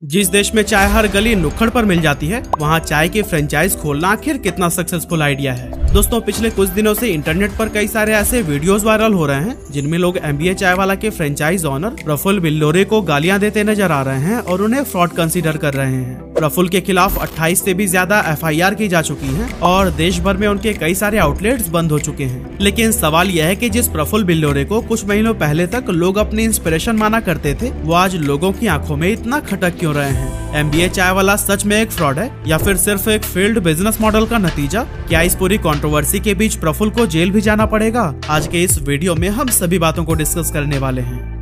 जिस देश में चाय हर गली नुक्कड़ पर मिल जाती है, वहाँ चाय की फ्रेंचाइज खोलना आखिर कितना सक्सेसफुल आइडिया है। दोस्तों, पिछले कुछ दिनों से इंटरनेट पर कई सारे ऐसे वीडियोस वायरल हो रहे हैं जिनमें लोग एमबीए चाय वाला के फ्रेंचाइज ओनर प्रफुल्ल बिल्लोरे को गालियां देते नजर आ रहे हैं और उन्हें फ्रॉड कंसीडर कर रहे हैं। प्रफुल्ल के खिलाफ 28 से भी ज्यादा एफआईआर की जा चुकी है और देश भर में उनके कई सारे आउटलेट्स बंद हो चुके हैं। लेकिन सवाल यह है कि जिस प्रफुल्ल बिल्लोरे को कुछ महीनों पहले तक लोग अपनी इंस्पिरेशन माना करते थे, वो आज लोगों की आंखों में इतना खटक क्यों रहे हैं? एमबीए चाय वाला सच में एक फ्रॉड है या फिर सिर्फ एक फेल्ड बिजनेस मॉडल का नतीजा? क्या इस पूरी कंट्रोवर्सी के बीच प्रफुल्ल को जेल भी जाना पड़ेगा? आज के इस वीडियो में हम सभी बातों को डिस्कस करने वाले हैं।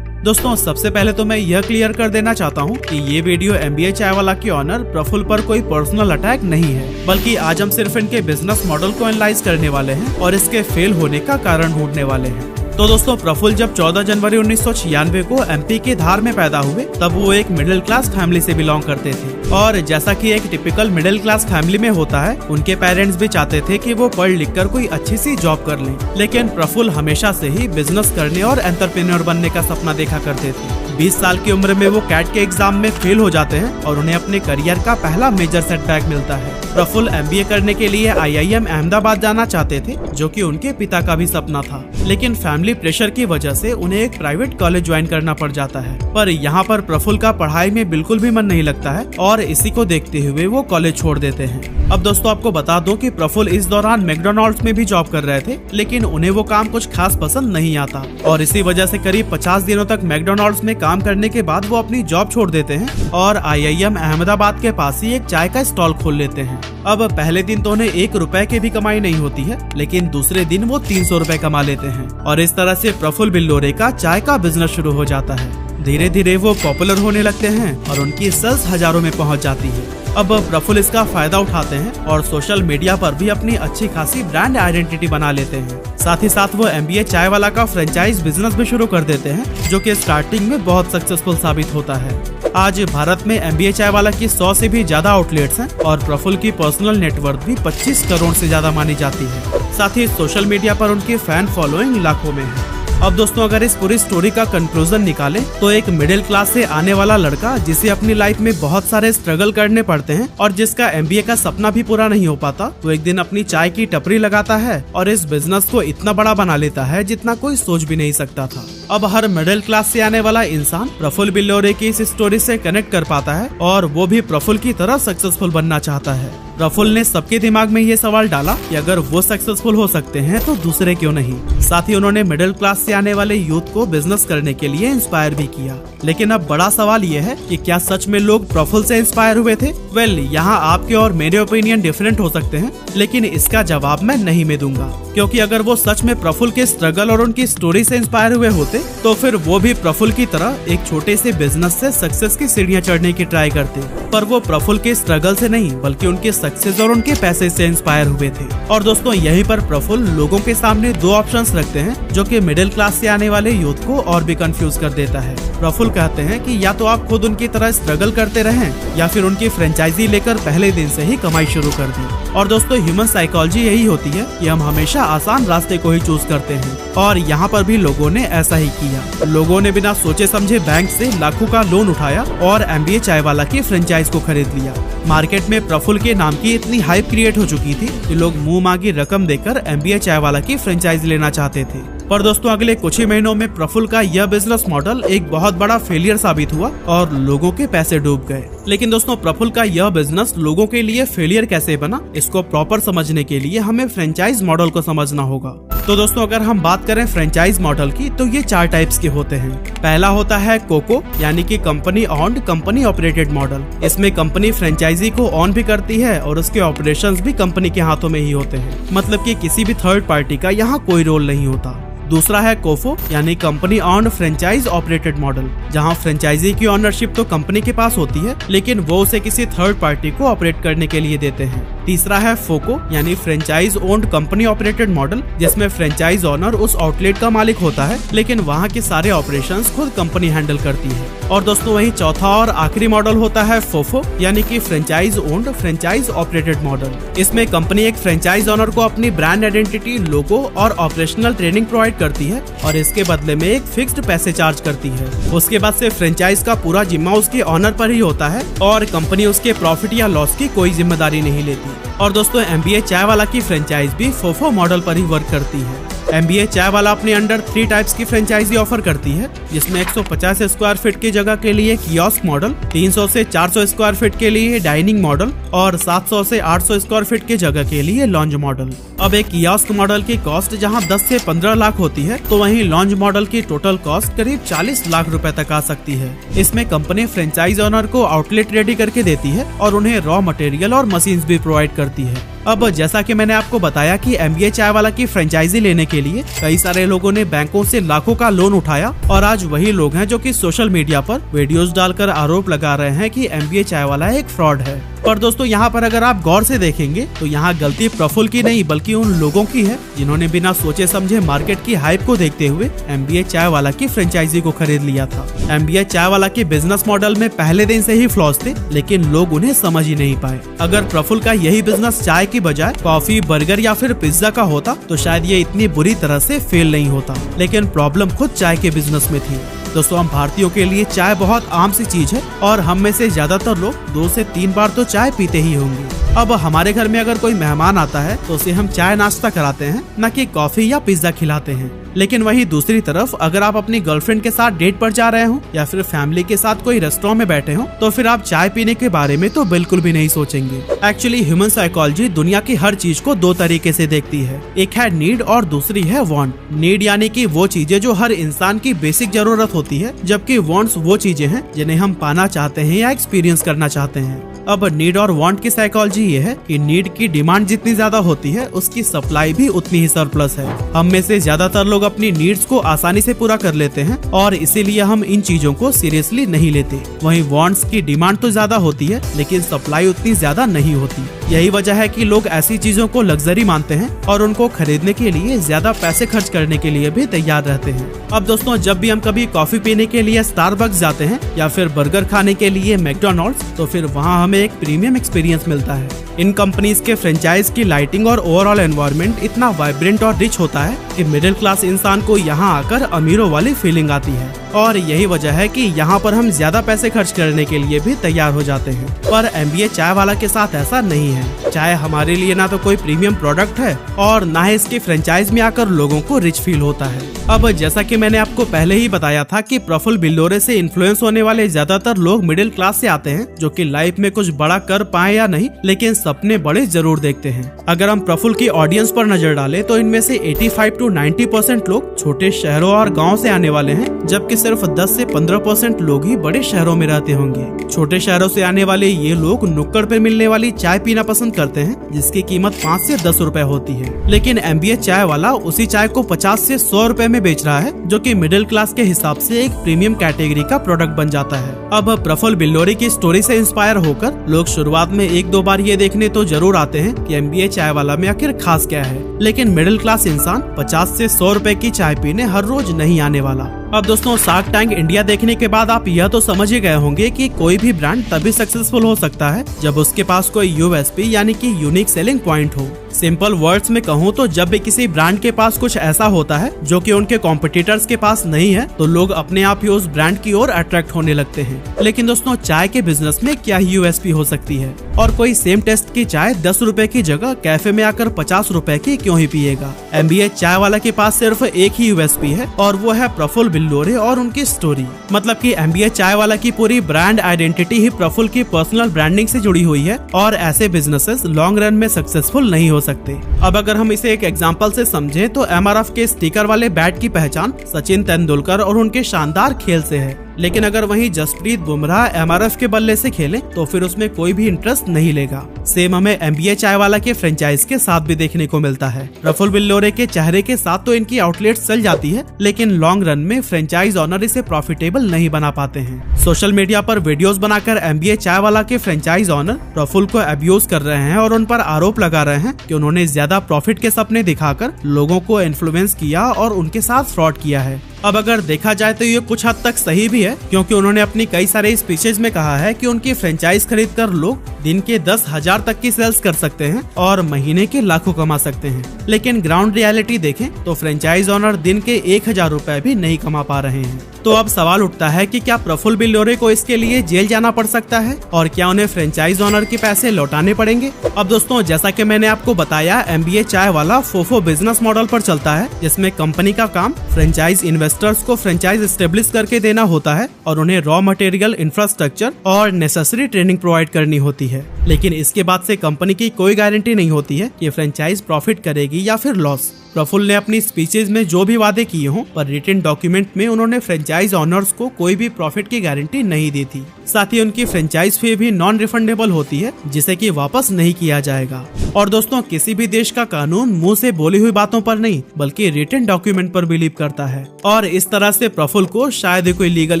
दोस्तों, सबसे पहले तो मैं यह क्लियर कर देना चाहता हूँ कि ये वीडियो एमबीए चाय वाला के ऑनर प्रफुल्ल पर कोई पर्सनल अटैक नहीं है, बल्कि आज हम सिर्फ इनके बिजनेस मॉडल को एनालाइज करने वाले हैं और इसके फेल होने का कारण ढूंढने वाले हैं। तो दोस्तों, प्रफुल्ल जब 14 जनवरी 1996 को एमपी के धार में पैदा हुए, तब वो एक मिडिल क्लास फैमिली से बिलोंग करते थे और जैसा कि एक टिपिकल मिडिल क्लास फैमिली में होता है, उनके पेरेंट्स भी चाहते थे कि वो पढ़ लिख कर कोई अच्छी सी जॉब कर लें। लेकिन प्रफुल्ल हमेशा से ही बिजनेस करने और एंटरप्रेन्योर बनने का सपना देखा करते थे। 20 साल की उम्र में वो कैट के एग्जाम में फेल हो जाते हैं और उन्हें अपने करियर का पहला मेजर सेटबैक मिलता है। प्रफुल्ल एमबीए करने के लिए आईआईएम अहमदाबाद जाना चाहते थे, जो कि उनके पिता का भी सपना था। लेकिन फैमिली प्रेशर की वजह से उन्हें एक प्राइवेट कॉलेज ज्वाइन करना पड़ जाता है। पर यहाँ पर प्रफुल्ल का पढ़ाई में बिल्कुल भी मन नहीं लगता है और इसी को देखते हुए वो कॉलेज छोड़ देते हैं। अब दोस्तों, आपको बता दूं कि प्रफुल्ल इस दौरान मैकडॉनल्ड्स में भी जॉब कर रहे थे, लेकिन उन्हें वो काम कुछ खास पसंद नहीं आता और इसी वजह से करीब 50 दिनों तक मैकडॉनल्ड्स में काम करने के बाद वो अपनी जॉब छोड़ देते हैं और आईआईएम अहमदाबाद के पास ही एक चाय का स्टॉल खोल लेते हैं। अब पहले दिन तो उन्हें 1 रुपए की भी कमाई नहीं होती है, लेकिन दूसरे दिन वो 300 रुपए कमा लेते हैं और इस तरह से प्रफुल्ल बिल्लोरे का चाय का बिजनेस शुरू हो जाता है। धीरे धीरे वो पॉपुलर होने लगते हैं और उनकी सेल्स हजारों में पहुंच जाती है। अब प्रफुल्ल इसका फायदा उठाते हैं और सोशल मीडिया पर भी अपनी अच्छी खासी ब्रांड आइडेंटिटी बना लेते हैं। साथ ही साथ वो एमबीए चाय वाला का फ्रेंचाइज बिजनेस भी शुरू कर देते हैं, जो कि स्टार्टिंग में बहुत सक्सेसफुल साबित होता है। आज भारत में एमबीए चाय वाला की 100 से भी ज्यादा आउटलेट्स हैं और प्रफुल्ल की पर्सनल नेटवर्थ भी 25 करोड़ से ज्यादा मानी जाती है। साथ ही सोशल मीडिया पर उनकी फैन फॉलोइंग लाखों में है। अब दोस्तों, अगर इस पूरी स्टोरी का कंक्लूजन निकालें तो एक मिडिल क्लास से आने वाला लड़का जिसे अपनी लाइफ में बहुत सारे स्ट्रगल करने पड़ते हैं और जिसका एमबीए का सपना भी पूरा नहीं हो पाता, वो एक दिन अपनी चाय की टपरी लगाता है और इस बिजनेस को इतना बड़ा बना लेता है जितना कोई सोच भी नहीं सकता था। अब हर मिडिल क्लास से आने वाला इंसान प्रफुल्ल बिल्लोरे की इस स्टोरी से कनेक्ट कर पाता है और वो भी प्रफुल्ल की तरह सक्सेसफुल बनना चाहता है। प्रफुल्ल ने सबके दिमाग में ये सवाल डाला कि अगर वो सक्सेसफुल हो सकते हैं तो दूसरे क्यों नहीं। साथ ही उन्होंने मिडिल क्लास से आने वाले यूथ को बिजनेस करने के लिए इंस्पायर भी किया। लेकिन अब बड़ा सवाल ये है कि क्या सच में लोग प्रफुल्ल से इंस्पायर हुए थे? वेल, यहाँ आपके और मेरे ओपिनियन डिफरेंट हो सकते हैं, लेकिन इसका जवाब मैं नहीं में दूंगा, क्योंकि अगर वो सच में प्रफुल्ल के स्ट्रगल और उनकी स्टोरी से इंस्पायर हुए होते तो फिर वो भी प्रफुल्ल की तरह एक छोटे से बिजनेस से सक्सेस की सीढ़ियां चढ़ने की ट्राई करते। पर वो प्रफुल्ल के स्ट्रगल से नहीं, बल्कि उनके सक्सेस और उनके पैसे से इंस्पायर हुए थे। और दोस्तों, यहीं पर प्रफुल्ल लोगों के सामने 2 ऑप्शंस रखते हैं, जो कि मिडिल क्लास से आने वाले यूथ को और भी कंफ्यूज कर देता है। प्रफुल्ल कहते हैं कि या तो आप खुद उनकी तरह स्ट्रगल करते रहें या फिर उनकी फ्रेंचाइजी लेकर पहले दिन से ही कमाई शुरू कर दी। और दोस्तों, ह्यूमन साइकोलॉजी यही होती है कि हम हमेशा आसान रास्ते को ही चूज करते हैं और यहाँ पर भी लोगों ने ऐसा ही किया। लोगों ने बिना सोचे समझे बैंक से लाखों का लोन उठाया और एमबीए चाय वाला की फ्रेंचाइज को खरीद लिया। मार्केट में प्रफुल्ल के नाम की इतनी हाइप क्रिएट हो चुकी थी कि लोग मुंह मांगी रकम देकर एमबीए चाय वाला की फ्रेंचाइज लेना चाहते थे। पर दोस्तों, अगले कुछ ही महीनों में प्रफुल्ल का यह बिजनेस मॉडल एक बहुत बड़ा फेलियर साबित हुआ और लोगों के पैसे डूब गए। लेकिन दोस्तों, प्रफुल्ल का यह बिजनेस लोगों के लिए फेलियर कैसे बना, इसको प्रॉपर समझने के लिए हमें फ्रेंचाइज मॉडल को समझना होगा। तो दोस्तों, अगर हम बात करें फ्रेंचाइज मॉडल की, तो ये 4 टाइप्स के होते हैं। पहला होता है कोको, यानी कि company owned company operated model. इसमें कंपनी फ्रेंचाइजी को ऑन भी करती है और उसके ऑपरेशंस भी कंपनी के हाथों में ही होते हैं, मतलब कि किसी भी थर्ड पार्टी का यहाँ कोई रोल नहीं होता। दूसरा है कोफो, यानी company on franchise operated model, जहां फ्रेंचाइजी की ऑनरशिप तो कंपनी के पास होती है, लेकिन वो उसे किसी थर्ड पार्टी को ऑपरेट करने के लिए देते हैं। तीसरा है फोको यानी franchise owned company operated model, जिसमें फ्रेंचाइज ओनर उस आउटलेट का मालिक होता है लेकिन वहाँ के सारे ऑपरेशंस खुद कंपनी हैंडल करती है। और दोस्तों वही चौथा और आखिरी मॉडल होता है फोफो यानी कि franchise owned franchise operated model. इसमें कंपनी एक फ्रेंचाइज ओनर को अपनी ब्रांड आइडेंटिटी, लोगो और ऑपरेशनल ट्रेनिंग प्रोवाइड करती है और इसके बदले में एक फिक्स्ड पैसे चार्ज करती है। उसके बाद से फ्रेंचाइज का पूरा जिम्मा उसके ऑनर पर ही होता है और कंपनी उसके प्रॉफिट या लॉस की कोई जिम्मेदारी नहीं लेती। और दोस्तों MBA चाय वाला की फ्रेंचाइज भी फोफो मॉडल पर ही वर्क करती है। MBA चाय वाला अपने अंडर 3 टाइप्स की फ्रेंचाइजी ऑफर करती है, जिसमें 150 स्क्वायर फीट की जगह के लिए कियोस्क मॉडल, 300 से 400 स्क्वायर फीट के लिए डाइनिंग मॉडल और 700 से 800 स्क्वायर फीट की जगह के लिए लॉन्ज मॉडल। अब एक कियोस्क मॉडल की कॉस्ट जहां 10 से 15 लाख होती है, तो वहीं लॉन्ज मॉडल की टोटल कॉस्ट करीब 40 लाख रुपए तक आ सकती है। इसमें कंपनी फ्रेंचाइज ओनर को आउटलेट रेडी करके देती है और उन्हें रॉ मटेरियल और मशीन्स भी प्रोवाइड करती है। अब जैसा कि मैंने आपको बताया कि MBA चाय वाला की फ्रेंचाइजी लेने के लिए कई सारे लोगों ने बैंकों से लाखों का लोन उठाया और आज वही लोग हैं जो कि सोशल मीडिया पर वीडियोस डालकर आरोप लगा रहे हैं कि MBA चाय वाला एक फ्रॉड है। पर दोस्तों यहाँ पर अगर आप गौर से देखेंगे तो यहाँ गलती प्रफुल्ल की नहीं बल्कि उन लोगों की है जिन्होंने बिना सोचे समझे मार्केट की हाइप को देखते हुए MBA चाय वाला की फ्रेंचाइजी को खरीद लिया था। MBA चाय वाला के बिजनेस मॉडल में पहले दिन से ही फ्लॉज थे, लेकिन लोग उन्हें समझ ही नहीं पाए। अगर प्रफुल्ल का यही बिजनेस चाय की बजाय कॉफी, बर्गर या फिर पिज्जा का होता तो शायद ये इतनी बुरी तरह से फेल नहीं होता, लेकिन प्रॉब्लम खुद चाय के बिजनेस में थी। दोस्तों हम भारतीयों के लिए चाय बहुत आम सी चीज है और हम में से ज्यादातर लोग 2 से 3 बार तो चाय पीते ही होंगे। अब हमारे घर में अगर कोई मेहमान आता है तो उसे हम चाय नाश्ता कराते हैं, न कि कॉफी या पिज्जा खिलाते हैं। लेकिन वहीं दूसरी तरफ अगर आप अपनी गर्लफ्रेंड के साथ डेट पर जा रहे हो या फिर फैमिली के साथ कोई रेस्टोरेंट में बैठे हो तो फिर आप चाय पीने के बारे में तो बिल्कुल भी नहीं सोचेंगे। एक्चुअली ह्यूमन साइकोलॉजी दुनिया की हर चीज को 2 तरीके से देखती है, एक है नीड और दूसरी है वांट। नीड यानी कि वो चीजें जो हर इंसान की बेसिक जरूरत होती है, जबकि वांट्स वो चीजें हैं जिन्हें हम पाना चाहते हैं या एक्सपीरियंस करना चाहते हैं। अब नीड और वांट की साइकोलॉजी ये है कि नीड की डिमांड जितनी ज्यादा होती है उसकी सप्लाई भी उतनी ही सरप्लस है। हम में से ज्यादातर लोग अपनी नीड्स को आसानी से पूरा कर लेते हैं और इसीलिए हम इन चीजों को सीरियसली नहीं लेते। वहीं वांट्स की डिमांड तो ज्यादा होती है लेकिन सप्लाई उतनी ज्यादा नहीं होती। यही वजह है कि लोग ऐसी चीजों को लग्जरी मानते हैं और उनको खरीदने के लिए ज्यादा पैसे खर्च करने के लिए भी तैयार रहते हैं। अब दोस्तों जब भी हम कभी कॉफी पीने के लिए स्टारबक्स जाते हैं या फिर बर्गर खाने के लिए मैकडॉनल्ड्स, तो फिर वहाँ हमें एक प्रीमियम एक्सपीरियंस मिलता है। इन कंपनीज के फ्रेंचाइज की लाइटिंग और ओवरऑल एनवायरनमेंट इतना वाइब्रेंट और रिच होता है कि मिडिल क्लास इंसान को यहाँ आकर अमीरों वाली फीलिंग आती है और यही वजह है कि यहाँ पर हम ज्यादा पैसे खर्च करने के लिए भी तैयार हो जाते हैं। पर MBA चाय वाला के साथ ऐसा नहीं है। चाय हमारे लिए ना तो कोई प्रीमियम प्रोडक्ट है और ना ही इसकी फ्रेंचाइज में आकर लोगों को रिच फील होता है। अब जैसा कि मैंने आपको पहले ही बताया था कि प्रफुल्ल बिल्लोरे से इन्फ्लुएंस होने वाले ज्यादातर लोग मिडिल क्लास से आते हैं, जो कि लाइफ में कुछ बड़ा कर पाए या नहीं लेकिन सपने बड़े जरूर देखते हैं। अगर हम प्रफुल्ल की ऑडियंस पर नजर डालें तो इनमें से 85 to 90% लोग छोटे शहरों और गाँव से आने वाले हैं, जबकि सिर्फ 10 से 15% लोग ही बड़े शहरों में रहते होंगे। छोटे शहरों से आने वाले ये लोग नुक्कड़ पे मिलने वाली चाय पीना पसंद करते हैं, जिसकी कीमत 5 से 10 रुपए होती है। लेकिन MBA चाय वाला उसी चाय को 50 से 100 रुपए में बेच रहा है, जो कि मिडिल क्लास के हिसाब से एक प्रीमियम कैटेगरी का प्रोडक्ट बन जाता है। अब प्रफुल्ल बिल्लोरे की स्टोरी से इंस्पायर होकर लोग शुरुआत में 1-2 बार ये देखने तो जरूर आते हैं कि MBA चाय वाला में आखिर खास क्या है, लेकिन मिडिल क्लास इंसान 50 से 100 रुपए की चाय पीने हर रोज नहीं आने वाला। अब दोस्तों शार्क टैंक इंडिया देखने के बाद आप यह तो समझ ही गए होंगे कि कोई भी ब्रांड तभी सक्सेसफुल हो सकता है जब उसके पास कोई USP यानी कि यूनिक सेलिंग पॉइंट हो। सिंपल वर्ड्स में कहूँ तो जब भी किसी ब्रांड के पास कुछ ऐसा होता है जो कि उनके कॉम्पिटिटर्स के पास नहीं है, तो लोग अपने आप ही उस ब्रांड की ओर अट्रैक्ट होने लगते हैं। लेकिन दोस्तों चाय के बिजनेस में क्या USP हो सकती है, और कोई सेम टेस्ट की चाय 10 रुपए की जगह कैफे में आकर 50 रुपए की क्यों ही पिएगा। MBA चाय वाला के पास सिर्फ एक ही USP है और वो है प्रफुल्ल बिल्लोरे और उनकी स्टोरी। मतलब कि MBA चाय वाला की पूरी ब्रांड आइडेंटिटी ही प्रफुल्ल की पर्सनल ब्रांडिंग से जुड़ी हुई है और ऐसे बिजनेसेस लॉन्ग रन में सक्सेसफुल नहीं हो सकते। अब अगर हम इसे एक एग्जांपल से समझें तो MRF के स्टिकर वाले बैट की पहचान सचिन तेंदुलकर और उनके शानदार खेल से है। लेकिन अगर वहीं जसप्रीत बुमराह MRF के बल्ले से खेले तो फिर उसमें कोई भी इंटरेस्ट नहीं लेगा। सेम हमें NBA चाय वाला के फ्रेंचाइज के साथ भी देखने को मिलता है। प्रफुल्ल बिल्लोरे के चेहरे के साथ तो इनकी आउटलेट्स चल जाती है, लेकिन लॉन्ग रन में फ्रेंचाइज ऑनर इसे प्रॉफिटेबल नहीं बना पाते हैं। सोशल मीडिया पर वीडियोस बनाकर NBA चाय वाला के फ्रेंचाइज ऑनर प्रफुल्ल को अब्यूज कर रहे हैं और उन पर आरोप लगा रहे हैं कि उन्होंने ज्यादा प्रॉफिट के सपने दिखाकर लोगों को इन्फ्लुएंस किया और उनके साथ फ्रॉड किया है। अब अगर देखा जाए तो ये कुछ हद तक सही भी है, क्योंकि उन्होंने अपनी कई सारे स्पीचेज में कहा है कि उनकी फ्रेंचाइज खरीदकर लोग दिन के 10,000 तक की सेल्स कर सकते हैं और महीने के लाखों कमा सकते हैं। लेकिन ग्राउंड रियलिटी देखें तो फ्रेंचाइज ओनर दिन के 1,000 रुपए भी नहीं कमा पा रहे हैं। तो अब सवाल उठता है कि क्या प्रफुल्ल बिल्लोरे को इसके लिए जेल जाना पड़ सकता है और क्या उन्हें फ्रेंचाइज ओनर के पैसे लौटाने पड़ेंगे। अब दोस्तों, जैसा कि मैंने आपको बताया, MBA चाय वाला फोफो बिजनेस मॉडल पर चलता है, जिसमें कंपनी का काम फ्रेंचाइज इन्वेस्टर्स को फ्रेंचाइज एस्टेब्लिश करके देना होता है और उन्हें रॉ मटेरियल, इंफ्रास्ट्रक्चर और नेसेसरी ट्रेनिंग प्रोवाइड करनी होती है। लेकिन इसके बाद से कंपनी की कोई गारंटी नहीं होती है कि फ्रेंचाइज प्रॉफिट करेगी या फिर लॉस। प्रफुल्ल ने अपनी स्पीचेज में जो भी वादे किए हों, पर रिटन डॉक्यूमेंट में उन्होंने फ्रेंचाइज ऑनर्स को कोई भी प्रॉफिट की गारंटी नहीं दी थी। साथ ही उनकी फ्रेंचाइज फी भी नॉन रिफंडेबल होती है, जिसे कि वापस नहीं किया जाएगा। और दोस्तों, किसी भी देश का कानून मुंह से बोली हुई बातों पर नहीं बल्कि रिटन डॉक्यूमेंट पर बिलीव करता है, और इस तरह से प्रफुल्ल को शायद कोई लीगल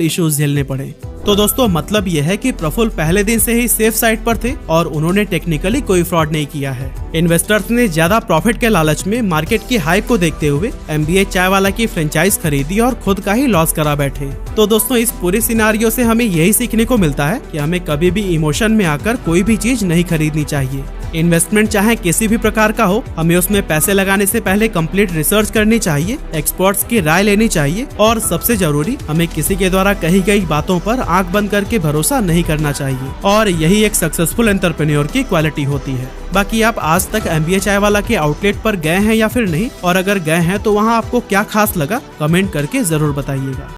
इश्यूज झेलने पड़े। तो दोस्तों, मतलब यह है कि प्रफुल्ल पहले दिन से ही सेफ साइड पर थे और उन्होंने टेक्निकली कोई फ्रॉड नहीं किया है। इन्वेस्टर्स ने ज्यादा प्रॉफिट के लालच में मार्केट की हाइप को देखते हुए MBA चाय वाला की फ्रेंचाइज खरीदी और खुद का ही लॉस करा बैठे। तो दोस्तों, इस पूरे सिनारियो से हमें यही सीखने को मिलता है कि हमें कभी भी इमोशन में आकर कोई भी चीज नहीं खरीदनी चाहिए। इन्वेस्टमेंट चाहे किसी भी प्रकार का हो, हमें उसमें पैसे लगाने से पहले कंप्लीट रिसर्च करनी चाहिए, एक्सपर्ट्स की राय लेनी चाहिए और सबसे जरूरी, हमें किसी के द्वारा कही गई बातों पर आंख बंद करके भरोसा नहीं करना चाहिए। और यही एक सक्सेसफुल एंटरप्रेन्योर की क्वालिटी होती है। बाकी आप आज तक MBA चाय वाला के आउटलेट पर गए हैं या फिर नहीं, और अगर गए हैं तो वहाँ आपको क्या खास लगा, कमेंट करके जरूर बताइएगा।